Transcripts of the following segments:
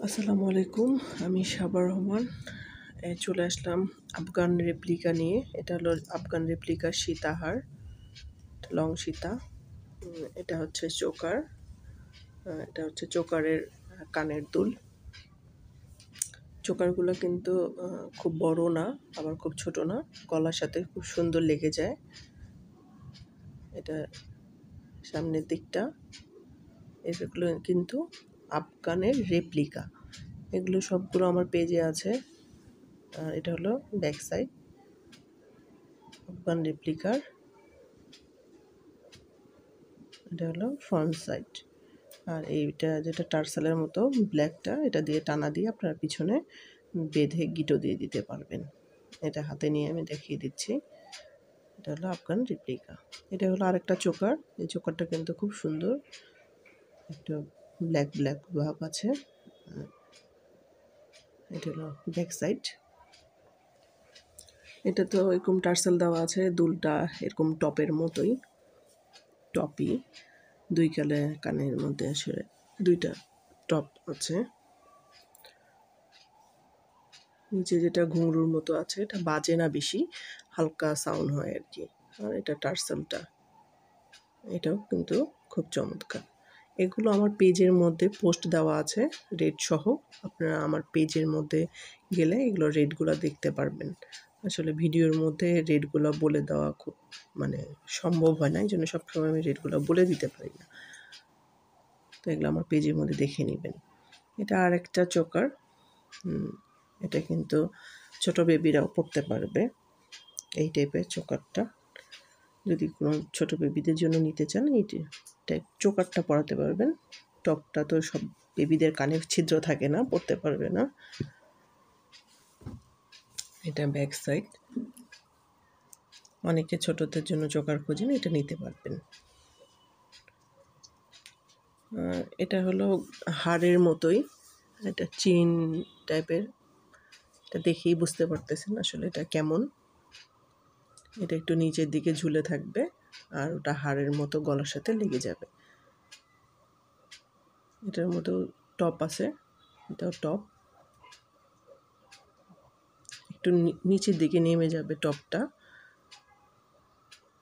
আসসালামু আলাইকুম। আমি শাবা রহমান। চলে আসলাম আফগান রেপ্লিকা নিয়ে। এটা হলো আফগান রেপ্লিকা সীতাহার, লং সীতা। এটা হচ্ছে চোকার। এটা হচ্ছে চোকারের কানের দুল। চোকারগুলো কিন্তু খুব বড় না, আবার খুব ছোট না, গলার সাথে খুব সুন্দর লেগে যায়। এটা সামনের দিকটা, এগুলো কিন্তু আফগানের রেপ্লিকা। এগুলো সবগুলো আমার পেজে আছে। আর এটা হলো ব্যাক সাইড আফগান রেপ্লিকার। এটা হলো ফ্রন্ট সাইড। আর এইটা যেটা টার্সালের মতো ব্ল্যাকটা, এটা দিয়ে টানা দিয়ে আপনার পিছনে বেঁধে গিটো দিয়ে দিতে পারবেন। এটা হাতে নিয়ে আমি দেখিয়ে দিচ্ছি। এটা হলো আফগান রেপ্লিকা। এটা হলো আরেকটা চোকার। এই চোকারটা কিন্তু খুব সুন্দর, একটু ব্ল্যাক ব্ল্যাক ভাব আছে। এটা হলো ব্যাক সাইড। এটা তো এরকম টার্সেল দেওয়া আছে, দুলটা এরকম টপের মতোই, টপই দুই কানের মধ্যে আসলে দুইটা টপ আছে। নিচে যেটা ঘুঙরুর মতো আছে, এটা বাজে না বেশি, হালকা সাউন্ড হয় আর কি। আর এটা টার্সেলটা, এটাও কিন্তু খুব চমৎকার। এগুলো আমার পেজের মধ্যে পোস্ট দেওয়া আছে রেট সহ। আপনারা আমার পেজের মধ্যে গেলে এগুলো রেটগুলো দেখতে পারবেন। আসলে ভিডিওর মধ্যে রেটগুলো বলে দেওয়া খুব সম্ভব হয় না, এই জন্য সবসময় আমি রেটগুলো বলে দিতে পারি না। তো এগুলো আমার পেজের মধ্যে দেখে নেবেন। এটা আর একটা চোকার। এটা কিন্তু ছোট বেবিরাও পড়তে পারবে, এই টাইপের চোকারটা। যদি কোনো ছোট বেবিদের জন্য নিতে চান, এই টাইপ চোকারটা পরাতে পারবেন। টপটা তো সব বেবিদের কানে ছিদ্র থাকে না, পড়তে পারবে না। এটা ব্যাক সাইড। অনেকে ছোটদের জন্য চোকার খোঁজেন, এটা নিতে পারবেন। এটা হলো হাড়ের মতোই, এটা চিন টাইপের। এটা দেখেই বুঝতে পারতেছেন আসলে এটা কেমন। এটা একটু নিচের দিকে ঝুলে থাকবে, আর ওটা হাড়ের মতো গলার সাথে লেগে যাবে। এটার মতো টপ আছে, এটাও টপ, একটু নিচের দিকে নেমে যাবে টপটা।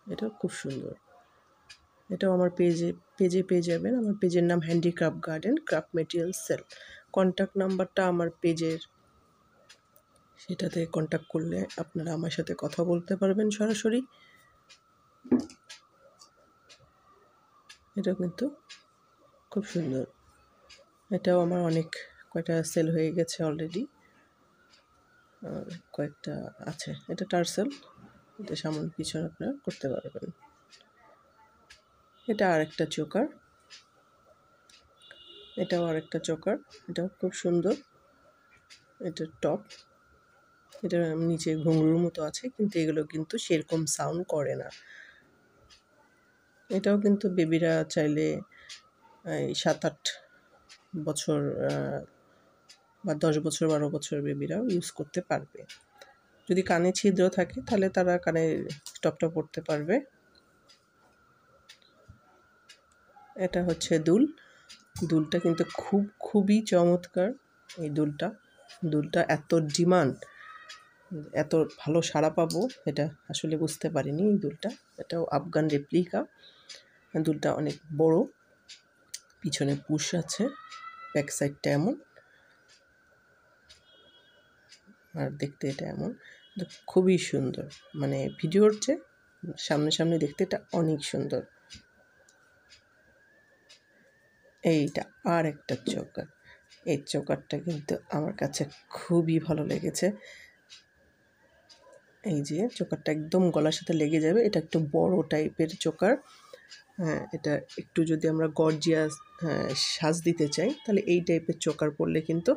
এটাও খুব সুন্দর। এটাও আমার পেজে পেয়ে যাবেন। আমার পেজের নাম handicraft garden craft material sale. Contact নাম্বারটা আমার পেজের, সেটাতে কন্ট্যাক্ট করলে আপনারা আমার সাথে কথা বলতে পারবেন সরাসরি। এটা কিন্তু খুব সুন্দর। এটাও আমার কয়টা সেল হয়ে গেছে অলরেডি, আর কয়েকটা আছে। এটা টার্সেল, এটা সামনে পিছনে আপনারা করতে পারবেন। এটা আরেকটা চোকার। এটাও আরেকটা চোকার, এটাও খুব সুন্দর। এটা টপ, এটা নিচে ঘুঙরুর মতো আছে, কিন্তু এগুলো কিন্তু সেরকম সাউন্ড করে না। এটাও কিন্তু বেবিরা চাইলে 7-8 বছর বা 10 বছর 12 বছর বেবিরাও ইউজ করতে পারবে। যদি কানে ছিদ্র থাকে তাহলে তারা কানে টপটা পড়তে পারবে। এটা হচ্ছে দুলটা কিন্তু খুবই চমৎকার। এই দুলটা এত ডিমান্ড, এত ভালো সাড়া পাবো এটা আসলে বুঝতে পারিনি। এই দুলটা, এটাও আফগান রেপ্লিকা। দুলটা অনেক বড়, পিছনে পুশ আছে, ব্যাক সাইডটা এমন, আর দেখতে এটা এমন। খুবই সুন্দর, ভিডিওর চেয়ে সামনে দেখতে এটা অনেক সুন্দর। এইটা আর একটা চোকার। এই চোকারটা কিন্তু আমার কাছে খুবই ভালো লেগেছে। এই যে চোকারটা একদম গলার সাথে লেগে যাবে। এটা একটু বড় টাইপের চোকার। হ্যাঁ, এটা একটু যদি আমরা গর্জিয়াস সাজ দিতে চাই, তাহলে এই টাইপের চোকার পরলে কিন্তু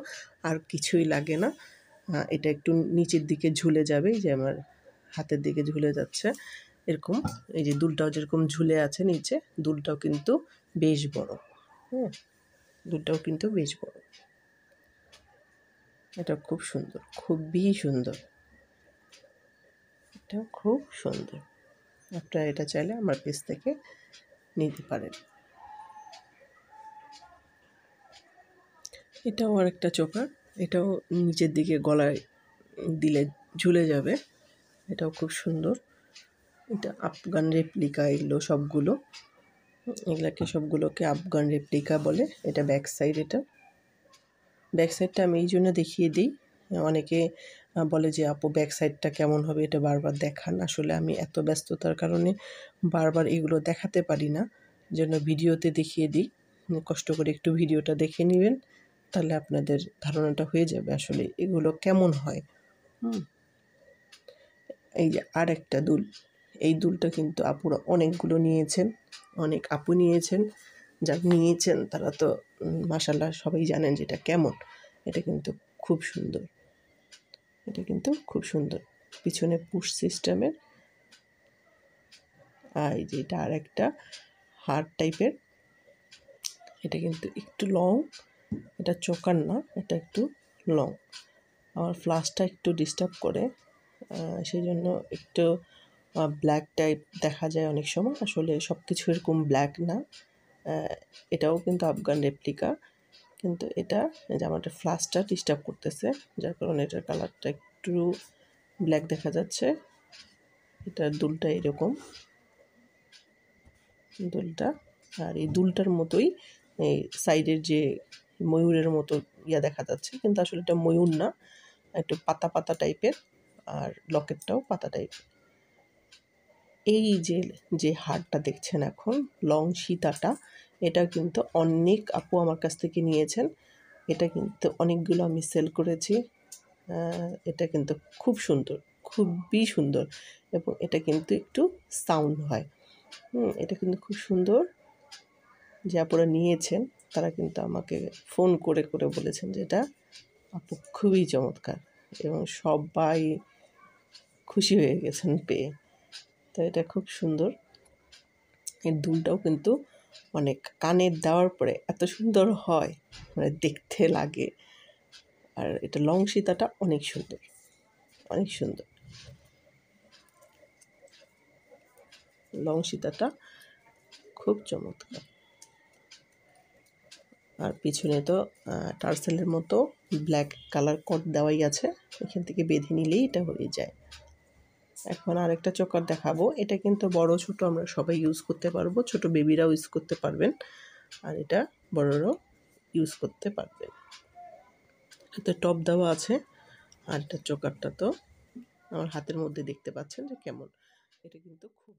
আর কিছুই লাগে না। এটা একটু নিচের দিকে ঝুলে যাবে, এই যে আমার হাতের দিকে ঝুলে যাচ্ছে এরকম। এই যে দুলটাও যেরকম ঝুলে আছে নিচে, দুলটাও কিন্তু বেশ বড়। হ্যাঁ, দুলটাও কিন্তু বেশ বড়। এটা খুব সুন্দর, খুবই সুন্দর। এটা খুব সুন্দর। আপনারা এটা চাইলে আমার পেজ থেকে নিতে পারেন। এটাও আরেকটা চোকার, এটাও নিচের দিকে গলায় দিলে ঝুলে যাবে, এটাও খুব সুন্দর। এটা আফগান রেপ্লিকা, এগুলো সবগুলো, এগুলাকে সবগুলোকে আফগান রেপ্লিকা বলে। এটা ব্যাক সাইড, এটা ব্যাক সাইডটা আমি এই জন্য দেখিয়ে দিই, অনেকে বলে যে আপু ব্যাক সাইডটা কেমন হবে এটা বারবার দেখান। আসলে আমি এত ব্যস্ততার কারণে বারবার এগুলো দেখাতে পারি না, জন্য ভিডিওতে দেখিয়ে দিই। কষ্ট করে একটু ভিডিওটা দেখে নেবেন, তাহলে আপনাদের ধারণাটা হয়ে যাবে আসলে এগুলো কেমন হয়। এই যে আর একটা দুল, এই দুলটা কিন্তু আপুরা অনেকগুলো নিয়েছেন, অনেক আপু নিয়েছেন। যারা নিয়েছেন তারা তো মাশাআল্লাহ সবাই জানেন যে এটা কেমন। এটা কিন্তু খুব সুন্দর, এটা কিন্তু খুব সুন্দর, পিছনে পুশ সিস্টেমের। আর এই যে এটা আর একটা হার্ড টাইপের, এটা কিন্তু একটু লং, এটা চোকার না, এটা একটু লং। আমার ফ্লাশটা একটু ডিস্টার্ব করে, সেই জন্য একটু ব্ল্যাক টাইপ দেখা যায় অনেক সময়। আসলে সব কিছু এরকম ব্ল্যাক না। এটাও কিন্তু আফগান রেপ্লিকা, কিন্তু এটা যে আমার ফ্লাশটা ডিস্টার্ব করতেছে, যার কারণে এটার কালারটা একটু ব্ল্যাক দেখা যাচ্ছে। এটার দুলটা এরকম, দুলটা, আর এই দুলটার মতোই এই সাইডের যে ময়ূরের মতো দেখা যাচ্ছে, কিন্তু আসলে এটা ময়ূর না, একটু পাতা পাতা টাইপের। আর লকেটটাও পাতা টাইপের। এই যে যে হারটা দেখছেন এখন, লং সীতাটা, এটা কিন্তু অনেক আপু আমার কাছ থেকে নিয়েছেন। এটা কিন্তু অনেকগুলো আমি সেল করেছি। এটা কিন্তু খুব সুন্দর, খুবই সুন্দর, এবং এটা কিন্তু একটু সাউন্ড হয়। এটা কিন্তু খুব সুন্দর। যে আপুরা নিয়েছেন তারা কিন্তু আমাকে ফোন করে করে বলেছেন যে এটা আপু খুবই চমৎকার, এবং সবাই খুশি হয়ে গেছেন পেয়ে। তো এটা খুব সুন্দর। এর দুলটাও কিন্তু অনেক, কানের দেওয়ার পরে এত সুন্দর হয়, মানে দেখতে লাগে। আর এটা লং সীতাটা অনেক সুন্দর, অনেক সুন্দর। লং সীতাটা খুব চমৎকার। আর পিছনে তো টার্সেলের মতো ব্ল্যাক কালার কট দেওয়াই আছে, এখান থেকে বেঁধে নিলেই এটা হয়ে যায়। এখন আরেকটা চোকার দেখাবো, এটা কিন্তু বড় ছোট আমরা সবাই ইউজ করতে পারবো, ছোট বেবিরাও ইউজ করতে পারবেন, আর এটা বড়রাও ইউজ করতে পারবেন। এতে টপ দেওয়া আছে, আর এটা চোকারটা তো আমার হাতের মধ্যে দেখতে পাচ্ছেন যে কেমন। এটা কিন্তু খুব